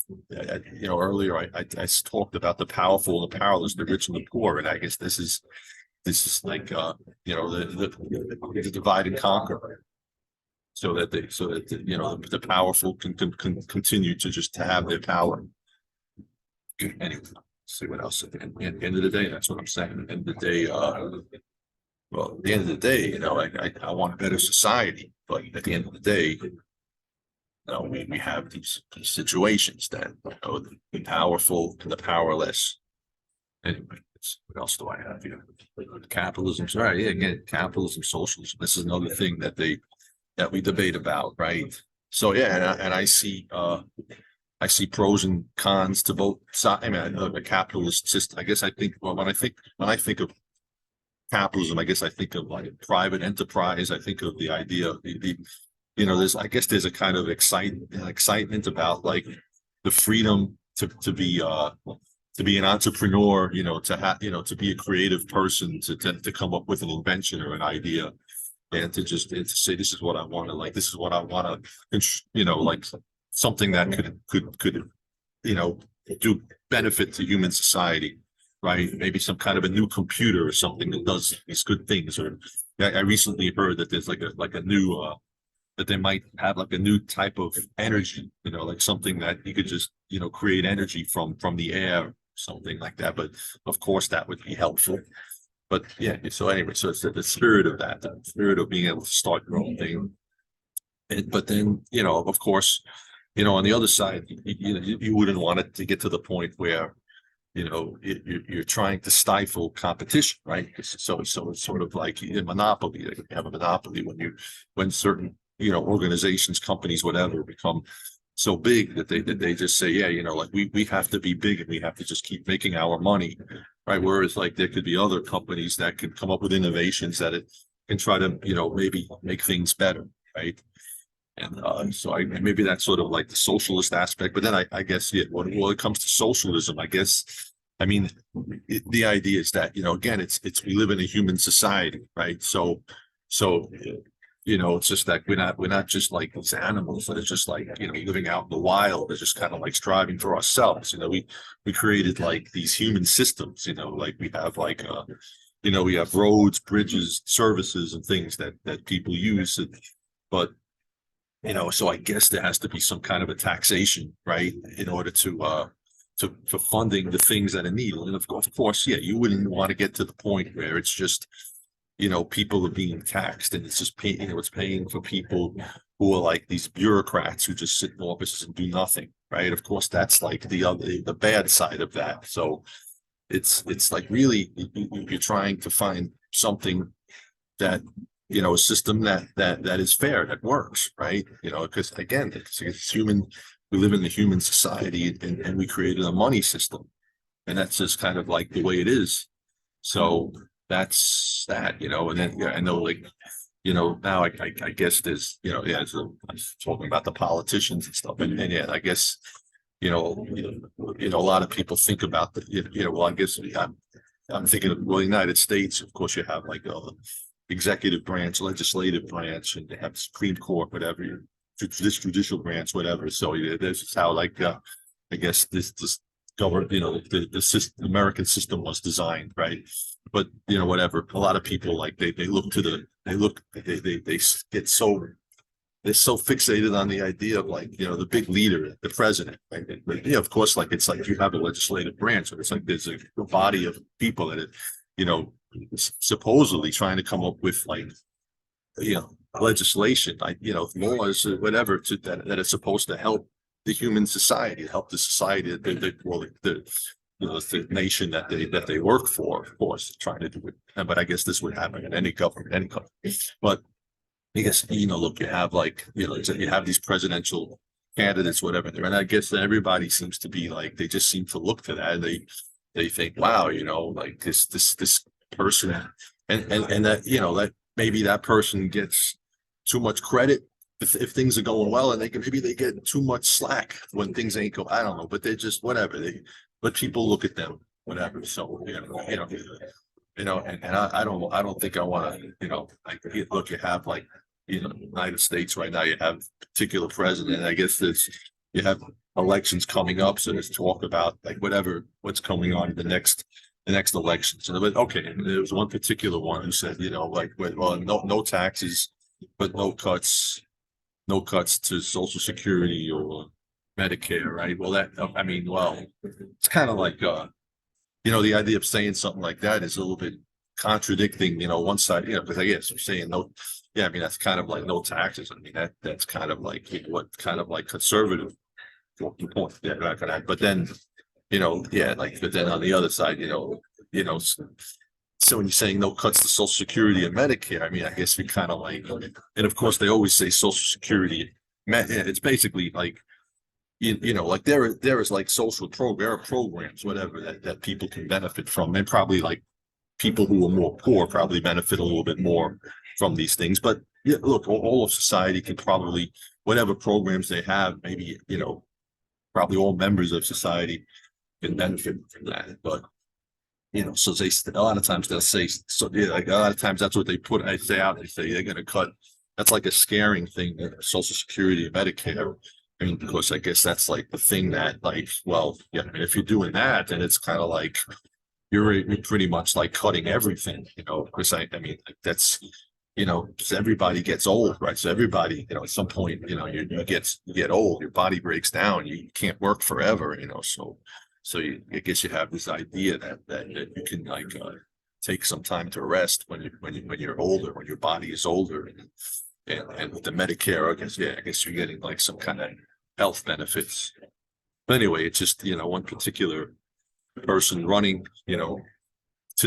earlier I talked about the powerful, the powerless, the rich and the poor, and I guess this is like the divide and conquer, so that the powerful can continue to have their power. Anyway, see what else. At the end of the day, that's what I'm saying. At the end of the day, well, at the end of the day, I want a better society, but at the end of the day, we have these situations that the powerful and the powerless. Anyway, what else do I have here? Capitalism. Sorry, yeah, again, capitalism, socialism. This is another thing that we debate about, right? So yeah, and I see pros and cons to both sides. I mean, a capitalist system. I guess when I think of capitalism, I guess I think of like private enterprise. I think of the idea of there's a kind of excitement about like the freedom to be an entrepreneur, to be a creative person, to come up with an invention or an idea, and to say, this is what I want to, like, this is what I want to, like something that could do benefit to human society, right? Maybe some kind of a new computer or something that does these good things. Or I recently heard that there's like a new that they might have like a new type of energy, like something that you could just create energy from the air, something like that. But of course that would be helpful. But yeah, so anyway, so it's the spirit of that, the spirit of being able to start your own thing. But then, of course, on the other side, you wouldn't want it to get to the point where you're trying to stifle competition, right? So it's sort of like a monopoly. You have a monopoly when certain organizations, companies, whatever, become so big that they just say, yeah, like we have to be big and we have to just keep making our money, right? Whereas like there could be other companies that could come up with innovations that it can try to maybe make things better, right? And so maybe that's sort of like the socialist aspect. But then I guess when it comes to socialism, I guess, I mean, the idea is that again, it's we live in a human society, right? So it's just that we're not just like these animals that are just like living out in the wild. They're just kind of like striving for ourselves. We created like these human systems. Like we have like we have roads, bridges, services, and things that people use. But so I guess there has to be some kind of a taxation, right, in order for funding the things that are needed. And of course, yeah, you wouldn't want to get to the point where it's just people are being taxed, and it's just paying, it's paying for people who are like these bureaucrats who just sit in offices and do nothing, right? Of course, that's like the bad side of that. So it's like really you're trying to find something that a system that is fair, that works, right? Because again, it's human. We live in the human society, and we created a money system, and that's just kind of like the way it is. So that's that, and then I know, like, now I guess there's, so I was talking about the politicians and stuff, and yeah, I guess, a lot of people think about well, I guess I'm thinking of, well, the United States, of course, you have like executive branch, legislative branch, and they have Supreme Court, whatever, this judicial branch, whatever. So this is how, like, I guess this government, the system, American system was designed, right? But whatever. A lot of people, like, they get so, they're so fixated on the idea of, like, the big leader, the president, right? But, yeah, of course, like, it's like you have a legislative branch, and it's like there's a body of people that are, supposedly trying to come up with, like, legislation, like, laws or whatever that are supposed to help the human society, to help the society well, the nation that they work for, of course, trying to do it. But I guess this would happen in any government, any country. But I guess, look, you have like, you have these presidential candidates, whatever, and I guess that everybody seems to be like, they just seem to look to that. They think, wow, like this person, and that, that maybe that person gets too much credit if things are going well, and maybe they get too much slack when things ain't go. I don't know, but they're just whatever but people look at them, whatever. So and I don't think I want to, like, look, you have like, United States right now, you have a particular president. I guess you have elections coming up, so there's talk about like what's going on in the next election. So, but okay, there was one particular one who said, like, well, no taxes, but no cuts to Social Security or Medicare, right? Well, it's kind of like, the idea of saying something like that is a little bit contradicting, one side, because I guess I'm saying no, yeah, I mean, that's kind of like no taxes. I mean, that's kind of like, what kind of like conservative point, yeah, but then, yeah, like, but then on the other side, so when you're saying no cuts to Social Security and Medicare, I mean, I guess we kind of like, and of course they always say Social Security, it's basically like, like there is like there are programs, whatever, that people can benefit from, and probably like people who are more poor probably benefit a little bit more from these things. But yeah, look, all of society can probably, whatever programs they have, maybe, probably all members of society can benefit from that. But so a lot of times they'll say, so yeah, like a lot of times that's what they say out. They say they're going to cut. That's like a scaring thing, Social Security and Medicare. I mean, because I guess that's like the thing that, like, well, yeah, I mean, if you're doing that, then it's kind of like you're pretty much like cutting everything, because I mean, like that's, because everybody gets old, right? So everybody, at some point, you get old, your body breaks down, you can't work forever, so I guess you have this idea that you can like take some time to rest when you're older, when your body is older, and with the Medicare, I guess you're getting like some kind of health benefits. But anyway, it's just, one particular person running,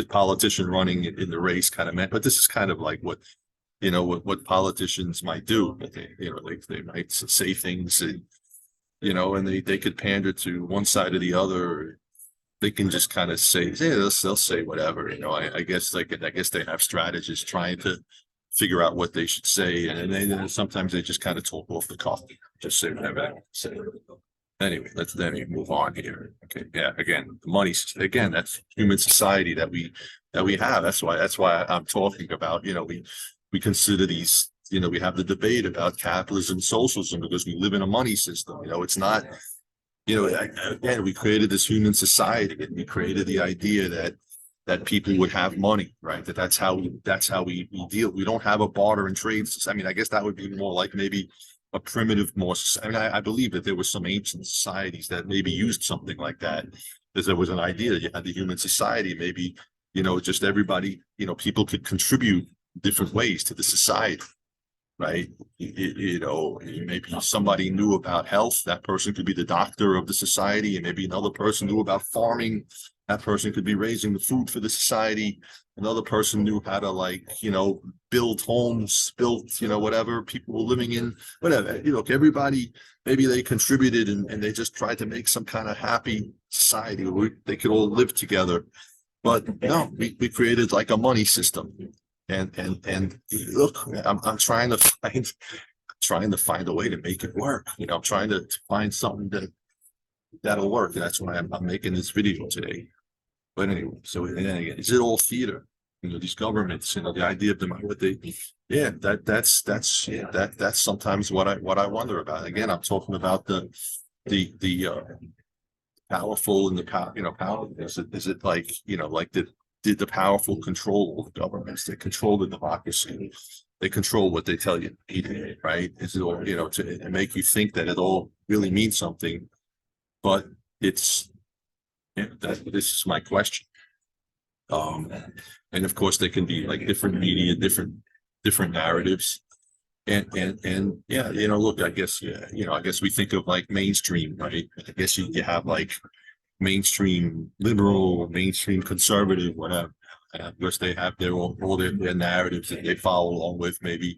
politician running in the race kind of meant, but this is kind of like what politicians might do. But they might say things, and they could pander to one side or the other. They can just kind of say, yeah, they'll say whatever. I guess I guess they have strategists trying to figure out what they should say, and then sometimes they just kind of talk off the cuff, just say whatever they say. Anyway, let's then move on here. Okay, yeah, again, the money, again, that's human society that we have. That's why I'm talking about, we consider these, we have the debate about capitalism and socialism because we live in a money system. It's not, again, we created this human society, and we created the idea that people would have money, right? That's how we deal. We don't have a barter and trade. I mean, I guess that would be more like maybe a primitive, I believe that there were some ancient societies that maybe used something like that, because there was an idea that you had the human society, maybe, just everybody, people could contribute different ways to the society, right? Maybe somebody knew about health, that person could be the doctor of the society, and maybe another person knew about farming, that person could be raising the food for the society. Another person knew how to, like, build homes, whatever people were living in, whatever. Everybody, maybe they contributed, and they just tried to make some kind of happy society where they could all live together. But no, we created like a money system. And look, I'm trying to find a way to make it work. I'm trying to find something that'll work. And that's why I'm making this video today. But anyway, so again, is it all theater? These governments, the idea of them, that's sometimes what I wonder about. Again, I'm talking about the powerful and the power, power. Is it like, did the powerful control the governments? They control the democracy. They control what they tell you, right? Is it all, to make you think that it all really means something? But it's, this is my question. And of course, there can be like different media, different narratives. And yeah, look, I guess, yeah, I guess we think of like mainstream, right? I guess you have like mainstream liberal, mainstream conservative, whatever. And of course, they have all their narratives that they follow along with. Maybe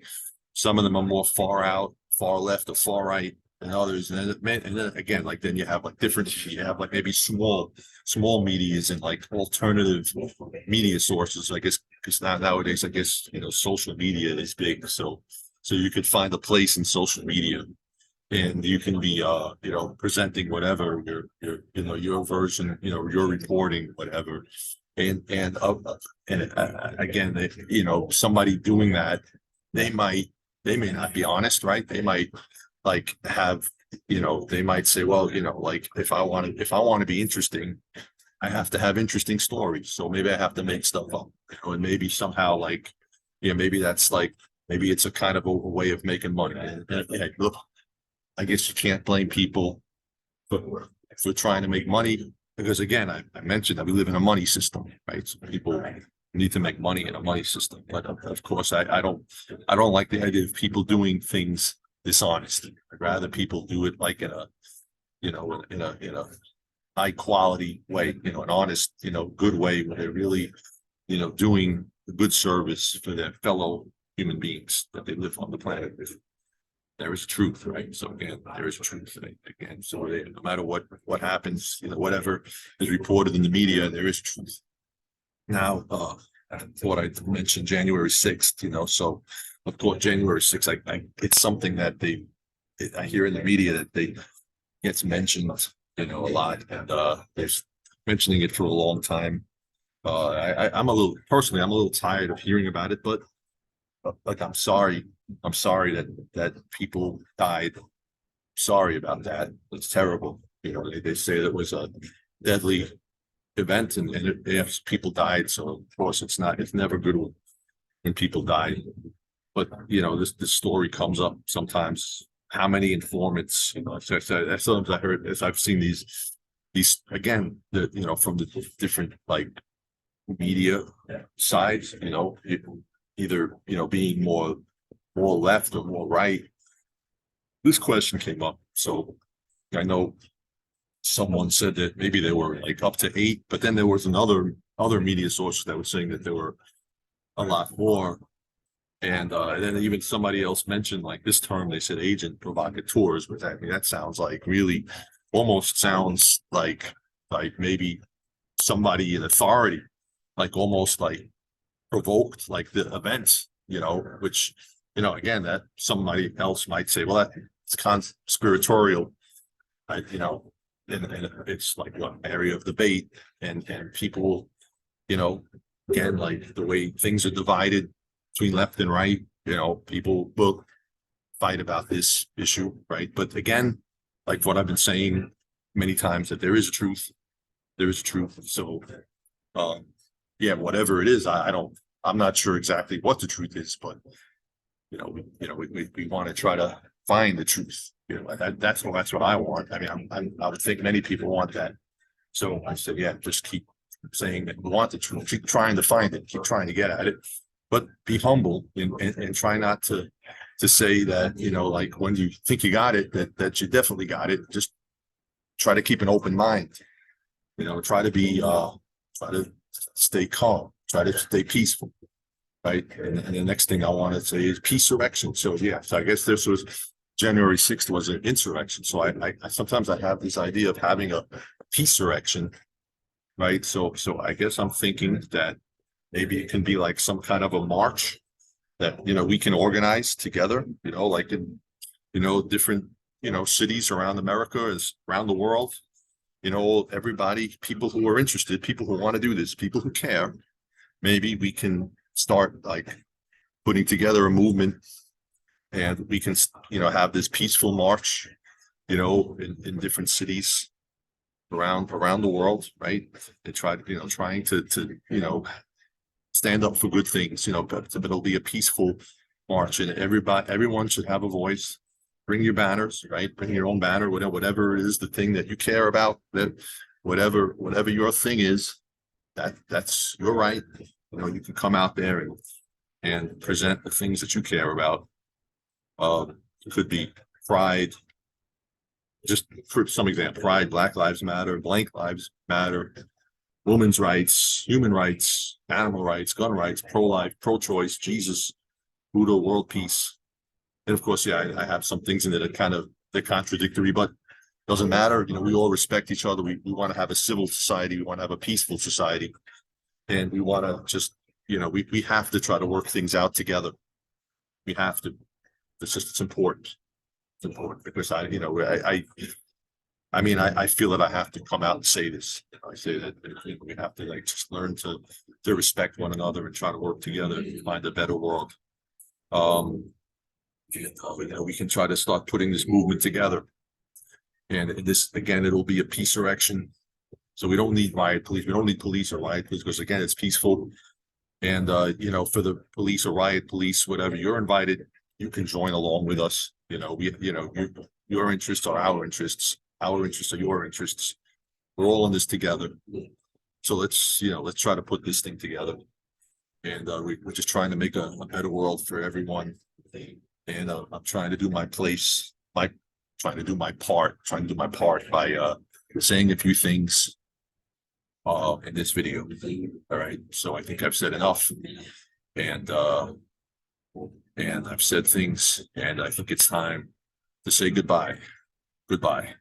some of them are more far out, far left, or far right than others. And then again, like then you have like different. You have like maybe small medias and like alternative media sources. I guess because nowadays, I guess social media is big. So you could find a place in social media, and you can be presenting whatever your version, your reporting, whatever. And again, somebody doing that, they might they may not be honest, right? They might like have they might say, well, like if I want to be interesting, I have to have interesting stories, so maybe I have to make stuff up, and maybe somehow like maybe that's like maybe it's a kind of a way of making money. And look, I guess you can't blame people for trying to make money, because again, I mentioned that we live in a money system, right? So people need to make money in a money system. But of course, I don't like the idea of people doing things dishonest. I'd rather people do it like in a in a high quality way, an honest, good way, where they're really doing a good service for their fellow human beings that they live on the planet with. There is truth, right? So again, there is truth, right? Again. So no matter what happens, whatever is reported in the media, there is truth. Now, I thought I'd mention January 6th. So of course, January 6th, it's something that I hear in the media that they gets mentioned, a lot, and they're mentioning it for a long time. I'm I'm a little tired of hearing about it, but like I'm sorry that people died. Sorry about that. It's terrible. They say that was a deadly event, and if people died, so of course it's never good when people die. But this story comes up sometimes. How many informants? Sometimes I heard, as I've seen these again, from the different like media sides. Either being more left or more right. This question came up, so I know someone said that maybe they were like up to 8, but then there was other media sources that were saying that there were a lot more. And then even somebody else mentioned like this term. They said agent provocateurs, which I mean that sounds like really almost sounds like maybe somebody in authority, like almost like provoked like the events, which again, that somebody else might say, well, that's conspiratorial, right? And it's like one area of debate, and people, again, like the way things are divided between left and right, people will fight about this issue, right? But again, like what I've been saying many times, that there is truth. So yeah, whatever it is, I'm not sure exactly what the truth is, but we want to try to find the truth. That's what I want. I mean, I would think many people want that. So I said, yeah, just keep saying that we want the truth, keep trying to find it, keep trying to get at it, but be humble, and try not to say that, like when you think you got it, that you definitely got it. Just try to keep an open mind. Try to stay calm, try to stay peaceful, right? And the next thing I want to say is Peace-surrection. So yeah, so I guess this was January 6th was an insurrection. So I sometimes I have this idea of having a Peace-surrection, right? So I guess I'm thinking that maybe it can be like some kind of a march that we can organize together, like in different cities around America, around the world. Everybody, people who are interested, people who want to do this, people who care, maybe we can start like putting together a movement, and we can, have this peaceful march, in different cities around the world, right? And trying to stand up for good things, but it'll be a peaceful march, and everyone should have a voice. Bring your banners, right? Bring your own banner, whatever it is, the thing that you care about, that whatever your thing is, that's your right. You can come out there and present the things that you care about. It could be pride. Just for some example, pride, Black Lives Matter, blank lives matter, women's rights, human rights, animal rights, gun rights, pro-life, pro-choice, Jesus, Buddha, world peace. And of course, yeah, I have some things in it that they're contradictory, but doesn't matter. You know, we all respect each other. We want to have a civil society. We want to have a peaceful society. And we want to just, you know, we have to try to work things out together. We have to. It's important. It's important because I mean, I feel that I have to come out and say this. You know, I say that we have to like just learn to respect one another and try to work together to find a better world. You know, we can try to start putting this movement together. And this, again, it'll be a peace-surrection. So we don't need riot police. We don't need police or riot police because, again, it's peaceful. And, you know, for the police or riot police, whatever, you're invited. You can join along with us. You know, your interests are our interests. Our interests are your interests. We're all in this together. So let's try to put this thing together. And we're just trying to make a better world for everyone. And I'm trying to do my place, trying to do my part by saying a few things in this video. All right. So I think I've said enough. And I've said things, and I think it's time to say goodbye. Goodbye.